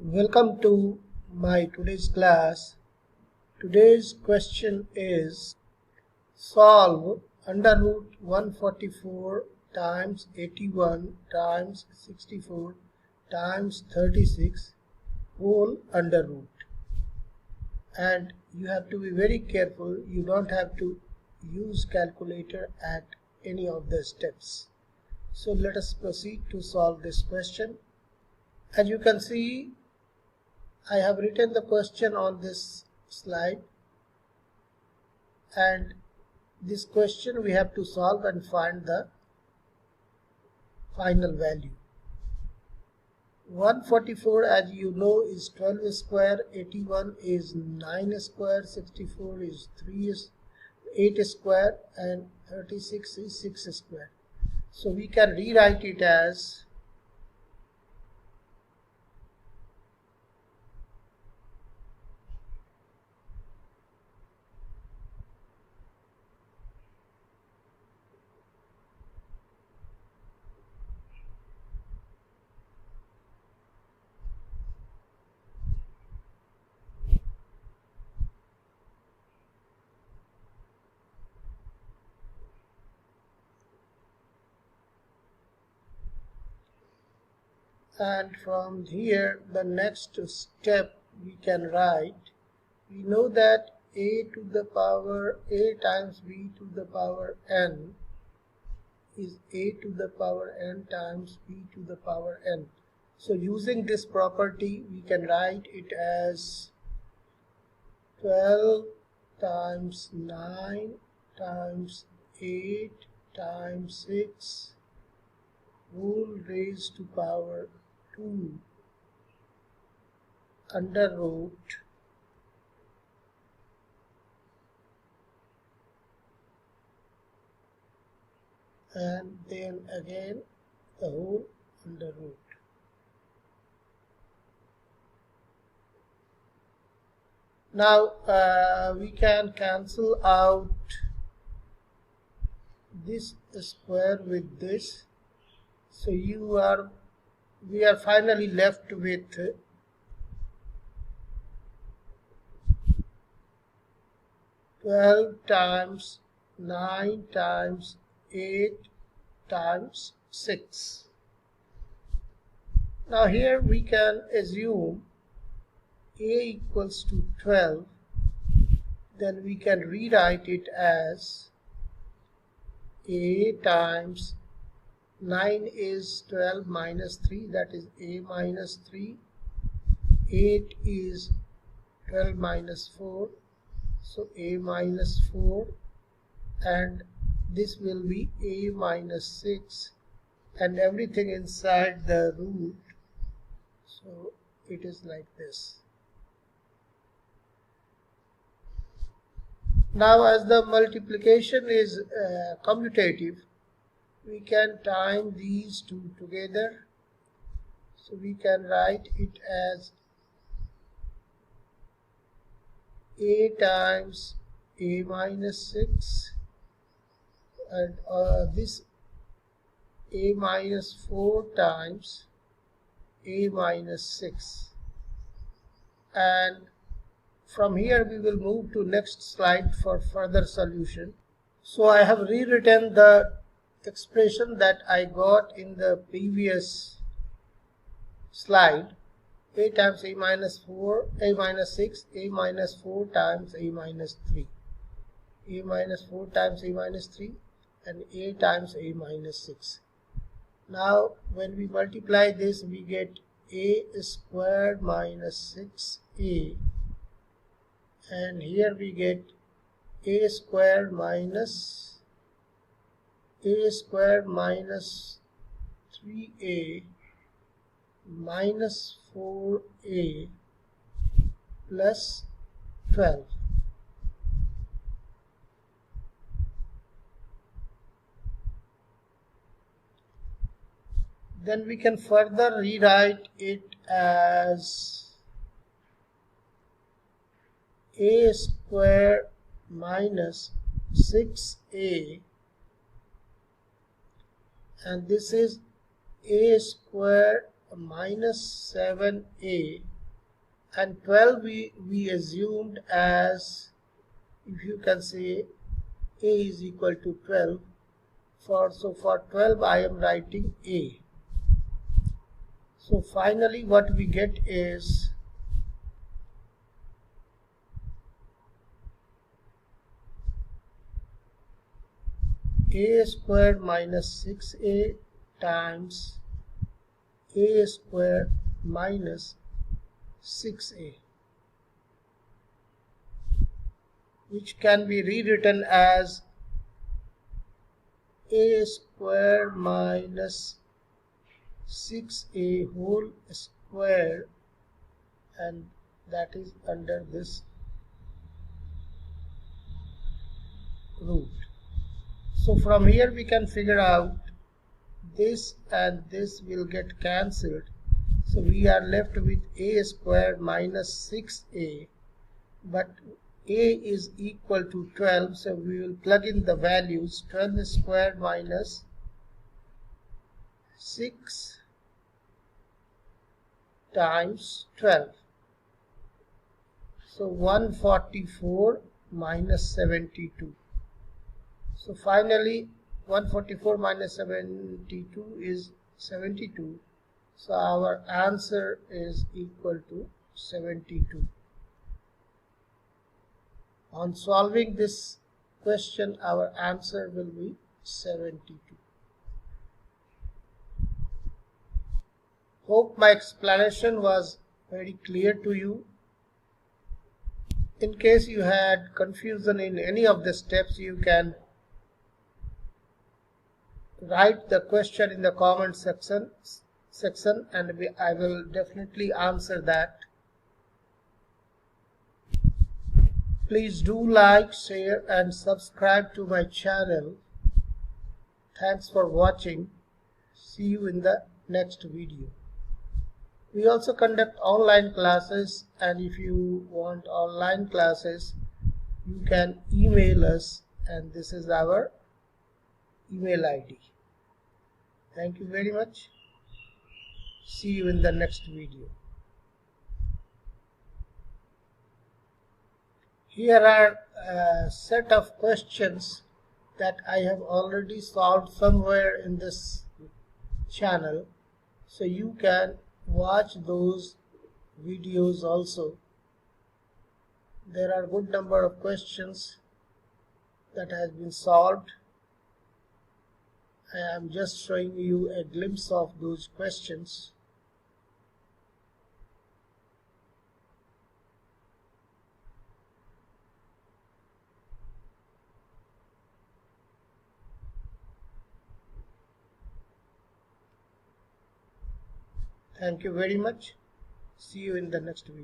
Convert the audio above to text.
Welcome to my today's class. Today's question is solve under root 144 times 81 times 64 times 36 whole under root. And you have to be very careful. You don't have to use calculator at any of the steps. So let us proceed to solve this question. As you can see, I have written the question on this slide, and this question we have to solve and find the final value. 144, as you know, is 12 square, 81 is 9 square, 64 is 8 square, and 36 is 6 square. So we can rewrite it as and from here the next step we can write. We know that a to the power a times b to the power n is a to the power n times b to the power n. So using this property we can write it as 12 times 9 times 8 times 6 whole raised to power 2 under root and then again the whole under root. Now we can cancel out this square with this, so we are finally left with 12 times 9 times 8 times 6. Now here we can assume a equals to 12, then we can rewrite it as a times 9 is 12 minus 3, that is a minus 3. 8 is 12 minus 4, so a minus 4, and this will be a minus 6, and everything inside the root, so it is like this. Now as the multiplication is commutative, we can time these two together, so we can write it as a times a minus 6 and this a minus 4 times a minus 6, and from here we will move to next slide for further solution. So I have rewritten the expression that I got in the previous slide. A times a minus 4, a minus 6, a minus 4 times a minus 3, a minus 4 times a minus 3, and a times a minus 6. Now when we multiply this, we get a squared minus 6a, and here we get a squared minus 3a minus 4a plus 12. Then we can further rewrite it as a square minus 6a, and this is a square minus 7a and 12 we assumed as, if you can say, a is equal to 12. For 12 I am writing a. So finally what we get is a squared minus 6a times a squared minus 6a, which can be rewritten as a squared minus 6a whole square, and that is under this root. So from here we can figure out this and this will get cancelled. So we are left with a squared minus 6a, but a is equal to 12, so we will plug in the values. 12 squared minus 6 times 12. So 144 minus 72. So finally 144 minus 72 is 72. So our answer is equal to 72. On solving this question, our answer will be 72. Hope my explanation was very clear to you. In case you had confusion in any of the steps, you can write the question in the comment section and I will definitely answer that. Please do like, share and subscribe to my channel. Thanks for watching. See you in the next video. We also conduct online classes, and if you want online classes, you can email us, and this is our email ID. Thank you very much. See you in the next video. Here are a set of questions that I have already solved somewhere in this channel, so you can watch those videos also. There are good number of questions that has been solved. I am just showing you a glimpse of those questions. Thank you very much. See you in the next video.